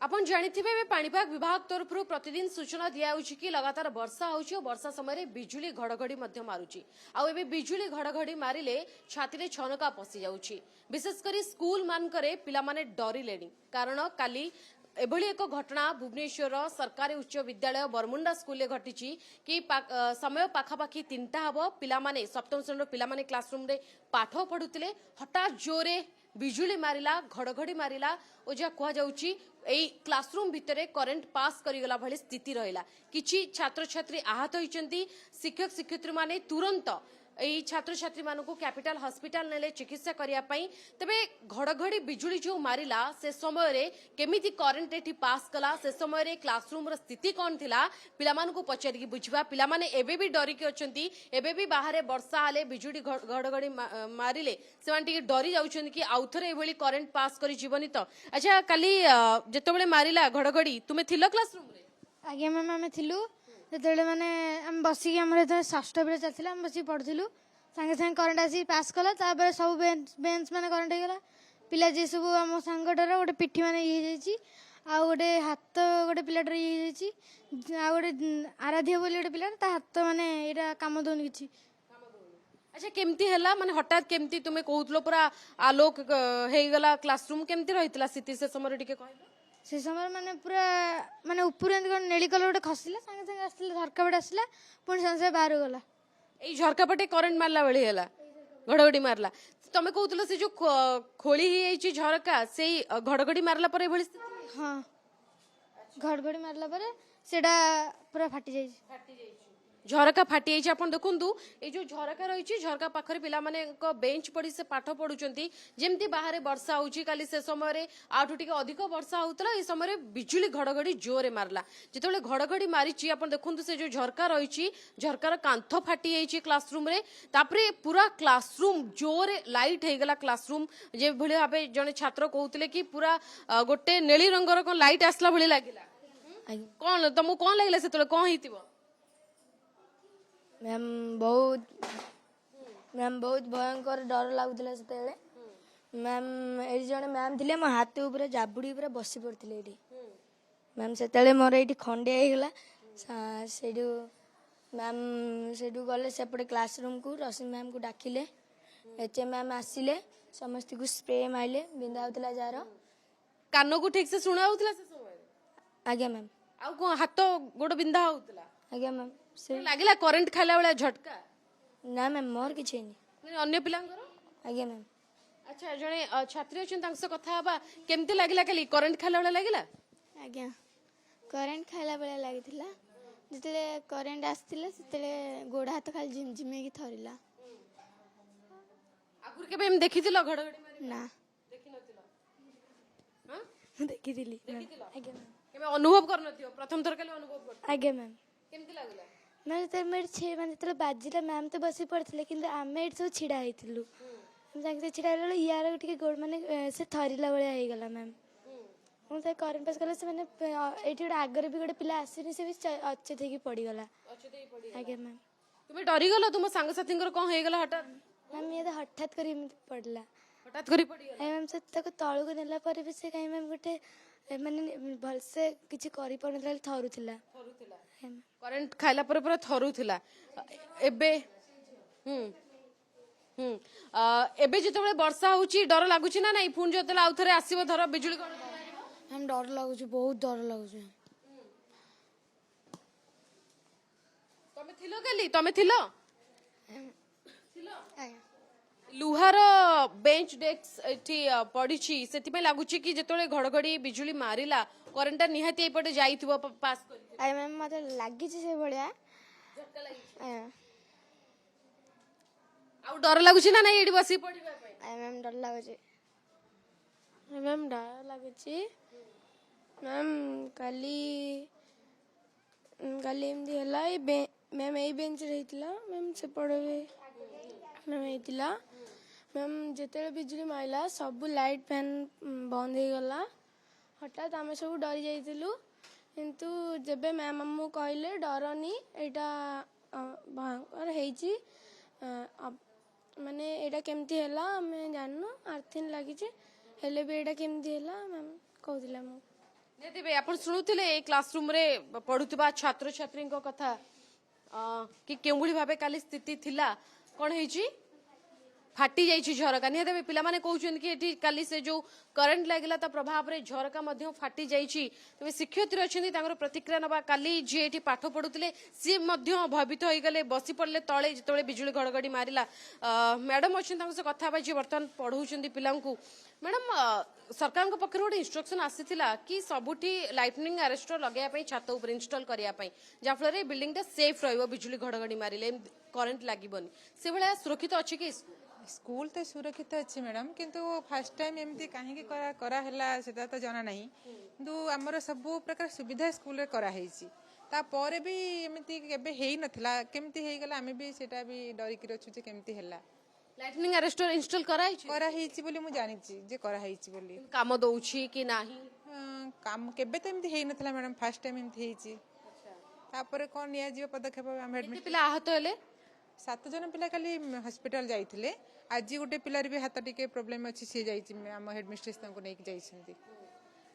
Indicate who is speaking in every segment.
Speaker 1: आपण जानिथिबे पाणीपाग विभाग तरफ प्रतिदिन सूचना दिया कि लगातार वर्षा होची और वर्षा समय बिजुली घड़घड़ी मारुची आबे बिजुली घड़घड़ी मारिले छाती छनका पशि जाउची विशेषकर स्कूल मानकरे पिला माने डरिलेनी कारण काली एभली एक घटना भुवनेश्वर सरकारी उच्च विद्यालय बरमुंडा स्कूल घटी कि समय पाखापाखि 3टा हम पिलामाने सप्तम श्रेणी पिलामाने क्लासरूम रे पाठ पढ़ुतिले हठात जोरे बिजुली मारिला घड़घड़ी मारिला और जहाँ कह जाउची एई क्लासरूम भितरे करेंट पास करिगला भली स्थिति रहिला किछि छात्र छात्री आहत होइचंती शिक्षक शिक्षयित्री माने तुरंत एई छात्र छात्री मानकु कैपिटल हॉस्पिटल नेले चिकित्सा करिया पई तबे घड़घड़ी बिजुली जो मारिला से समय रे केमिति करेंट एठी पास कला से समय रे क्लासरूम र स्थिति कोन थिला पिला मानकु पचारि बुझवा पिला माने एबे भी डरी के अछंती एबे भी बाहरे वर्षा आले बिजुली घड़घड़ी मारिले सेमान टिके डरी जाउछन कि आउथरे एभली करेंट पास करी जीवनी तो अच्छा काली जेतबेले मारिला घड़घड़ी तुमे थिलो क्लासरूम रे
Speaker 2: आगे मैम आम थिलु जो मैंने आम बसिक आम षष्ठ बेले चलता आम बसिक पढ़ुलु सागे सागे करेन्ट आसी पास कला सब बेंच मैंने करेन्ट होगा पिला जी सब आम सांगटार गोटे पिठी मैंने ये आ गोटे हाथ गोटे पिलाटर ये आ गोटे आराध्य बोली गोटे पिला हाथ मैंने यहाँ कम दौन कि
Speaker 1: अच्छा केमती हैला माने हठात केमती तुमे कहउतलो पूरा आलोक हेगला क्लासरूम केमती रहितला स्थिति से समय टिके कहलो
Speaker 2: से समय माने पूरा माने ऊपर नेली कलर गोटे खसला सागे सागे आसला झरका पटे आसला पुणी सागे सागे बाहर गला
Speaker 1: एई झरका पटे करंट मारला बेली हैला घड़घड़ी मारला तमे कहउतलो से जो खोली ही एची झरका सेई घड़घड़ी मारला परे भली स्थिति
Speaker 2: हां घड़घड़ी मारला परे सेडा पूरा फाटी जाई
Speaker 1: झरका फाटी जाइए आप देखु ये जो झरका रही झरका पाखरे पिला माने बेंच पड़ी से पाठ पढ़ुंट जमती बाहर वर्षा होची काली से समय आठू टिके अधिक वर्षा होता ये समय बिजुली घड़घड़ी जोरे मारला जिते घड़घड़ी मारी आप देखु से जो झरका रही झरकार कांथ फाटी जाइए क्लासरूम रे तापरे पूरा क्लासरूम जोरे लाइट होगला क्लासरूम जे भली भाबे जने छात्र कहते कि पूरा गोटे नेली रंगर कौन लाइट आसला भली लगिला कौन तुमको कौन लगिला से कौन होइतिबो
Speaker 3: मैम बहुत भयंकर डर लगुला से मैम ये जड़े मैम थे मो हाथ उपर जाबुड़ी पूरा बस पड़ते ये मैम से मोर ये खंडिया होगला से मैम से गले सेपटे क्लासरूम को रश्मि मैम को डाकिले एच मैम आसिले समस्त को स्प्रे मारे बिंदा होता जार
Speaker 1: कान को ठीक से शुणा होता
Speaker 3: आज्ञा मैम
Speaker 1: आ हाथ गोड़ बिंधा होता
Speaker 3: आज्ञा मैम से
Speaker 1: लागिला करंट खाइला बेला झटका
Speaker 3: ना मैम मोर किछि नहीं
Speaker 1: अन्य पिलांगर
Speaker 3: आज्ञा मैम
Speaker 1: अच्छा जने छात्री अछन तांग से कथा हबा केमती लागिला खाली करंट खाइला बेला लागिला
Speaker 2: आज्ञा करेन्ट खाइला बेला लागिथिला जिते करेन्ट आस्थिला सेते गोड़ हाथ खाली झिमझिमे की थरिला
Speaker 1: आगुर के हम देखिथिलो घड़घड़ी मारी
Speaker 2: ना
Speaker 1: देखि नथिलो हां
Speaker 2: देखिथिली
Speaker 1: आज्ञा केमे अनुभव करनथियो प्रथम थर खाली अनुभव कर
Speaker 2: आज्ञा मैम
Speaker 1: केमती लागला
Speaker 2: मैं तो मैं बाजिला मैम तो बसी पड़े कि आम सब छिड़ा होइथिलु सागे छिड़ा होला यार टिके गोड़ माने से थरिला भलिया हो गला मैम हम से करेंट पास कले से माने एठी गोटे आगर भी गोटे पिला आसीनी से भी अचेत होकी पड़ी गला आगे मैम
Speaker 1: तुमे डरी गलो तुम संग साथींगर कोन हे गला हठात
Speaker 2: मैम ये तो हठात करी पड़ला
Speaker 1: हठात करी पड़ी गला
Speaker 2: मैम से तक तळु को नेला पर भी से कहीं मैम गोटे माने भलसे किछि करि पड़नला थरुथिला
Speaker 1: करेंट खाइला पर पूरा थरुथिला एबे एबे जिते वर्षा होची डर लागुची ना नहीं पुणी जो आउ थे आसो धर बिजुली
Speaker 2: हम डर लगुच बहुत डर लगुच
Speaker 1: तमे थिलो काली तमे थिलो लुहार बेंच डेस्क एठी पड़ीची सेति पे लागुची कि जेतोले घड़घड़ी बिजुली मारिला करेंट निहाती एपटे जाइथिबो पास करी
Speaker 2: आई मैम मते लागि से भलिया
Speaker 1: झटका लागि आ डर लागुची ना नहीं एडी बसी पड़ीबा पे
Speaker 2: आई मैम डर लागुची मैम डर लागुची मैम काली काली एमदी हला मैम ए बेंच रहितला मैम से पड़े मैम हेतिला मैम जिते बिजुली मारिला सब लाइट फैन बंद हो गला हठात आम सब डरी जाइलु किंतु जबे मैम आमको कहले डरनी यहाँ भयंकर होइची माने एटा केमती हैला हमें जाननु अर्थिन लागिचे हेले भी एटा केमती हैला मैम कहउतिला मु
Speaker 1: निहाती आपण शुणुले ए क्लासरूम रे पढ़ुवा छात्र छात्री कथा कि केउभली भाबे काली स्थिति थिला कौन है फाटी जाइए झरका निहाती पिलाने कहते कि एटी काली से जो करंट लगिला ता प्रभाव रे झरका मध्य फाटी जाइए तेज शिक्षयित्री अच्छा प्रतिक्रिया नवा काली जी एटी पाठ पढ़ुले सी भयभीत हो गले बसी पड़े तले जो बिजुली घड़घड़ी मारा मैडम अच्छे कथा बर्तमान पढ़ाऊँ पिला मैडम सरकार पक्ष गोटे इंस्ट्रक्शन आसीला कि सबुठी लाइटनिंग अरेस्टर लगे छात उपर इनस्टॉल करने जहाँफल बिल्डिंग सेफ रजुली घड़घड़ी मारे करंट लगे से भाया सुरक्षित अच्छी कि
Speaker 4: स्कूल तो सुरक्षित अच्छे मैडम किंतु फर्स्ट टाइम एमती कहीं कराला सेटा तो जना नहीं किंतु आमर सब प्रकार सुविधा स्कूल तापर भी एमती केबे हेई नथिला केमती हेई गला आमे भी सेटा भी डरिक रछु जे केमती हैला
Speaker 1: लाइटनिंग अरेस्टर इंस्टॉल
Speaker 4: कराई बोली मु जानि जे कराई बोली
Speaker 1: काम दउछि कि नाही
Speaker 4: काम केबे तो एमती हेई नथिला मैडम फर्स्ट टाइम एमती हेई तापर कोन निया जीव पदक्षेप आमे एडमिट
Speaker 1: पिला आहत हेले
Speaker 4: 7 जन पिला खाली हॉस्पिटल जाइथिले आज गोटे पिलार भी हाथ टिके प्रॉब्लम अच्छी सी जाइछि आम हेडमिस्ट्रेस तांको नै जाइछन्ती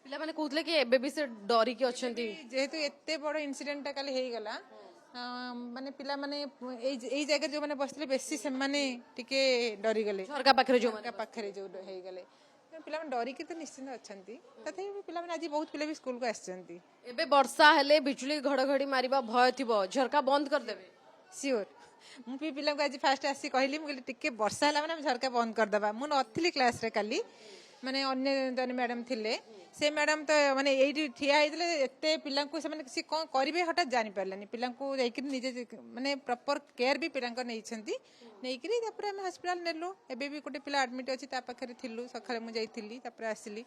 Speaker 1: पिला माने कहतले कि एबे भी से डरी के अछन्ती
Speaker 4: जेहेतु एते बड़ इन्सिडेंट काली हेई गला माने पिला माने एई जगह जो माने बसले बेसी से माने टिके डरी गले
Speaker 1: झरका पाखरे जो
Speaker 4: हेई गले पिला माने डरी के तो निश्चित अछन्ती तथे पिला माने आज बहुत पिला भी स्कूल को आछन्ती
Speaker 1: एबे वर्षा हेले बिजुली घड़घड़ी मारिबा भय थिबो झरका बंद कर देबे
Speaker 4: सियोर मु भी पिला को आज फास्ट आसी कहली मु टिके वर्षा होला माने झरका बंद कर दबा मु नथिली क्लास रे काली माने अन्य जन मैडम थिले से मैडम तो माने एठी ठिया हेतले एते पिला को से माने किसी कोन करिवे हटा जानि परलानी पिला को जाई कि निजे माने प्रॉपर केयर भी पिला को नै छंती नै कि तापर हम हॉस्पिटल नेलु एबे भी गोटे पिला एडमिट अछि ता पाखरे थिलु सखाले मु जाईथिली तापर आसिली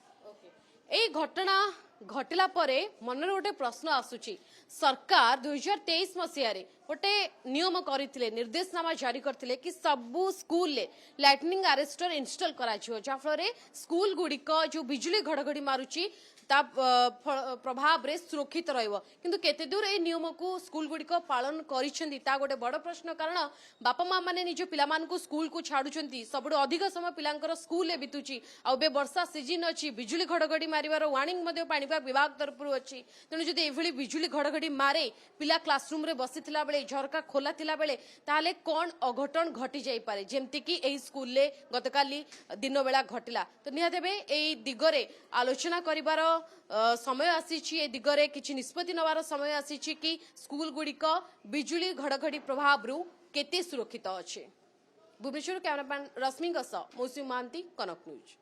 Speaker 1: एई घटना घटिला परे मनरे गोटे प्रश्न आसुची सरकार 2023 मसीह रे गोटे नियम करथिले निर्देशनामा जारी करथिले कि सबु स्कूल ले लाइटनिंग अरेस्टर इंस्टॉल करा छियो जाफल रे स्कूल गुडिक जो बिजुली घड़घड़ी मारुची ता प्रभाव रे सुरक्षित रहइबो किंतु केते दूर ए नियम को स्कूल गुडिक पालन करिसेंती ता गोटे बड़ प्रश्न कारण बापा मां माने निज पिला मान को स्कूल को छाडुचंती सबडो अधिक समय पिलांकर स्कूल ले बितुची आ बे वर्षा सीजन अछि बिजुली घड़घड़ी मारिवार वार्निंग मध्ये पाणीपाग विभाग तरफ अछि तेनु जदि एभली बिजुली घड़घड़ी मारे पिला क्लासरूम रे बसिथिला बेले झरका खोला थिला बेले ताले कोन अघटन घटी जाई पारे जेमति कि एही स्कूल ले गतकाली दिन बेला घटिला तो निहातेबे एही दिगरे आलोचना करिवार समय आसीछि ए दिगरे किछि निष्पत्ति नवार समय आसीछि कि स्कूल गुडिक बिजुली घड़घड़ी प्रभाव रु केते सुरक्षित अछि भुवनेश्वर कैमरामैन रश्मि मौसुमी महांती कनक न्यूज।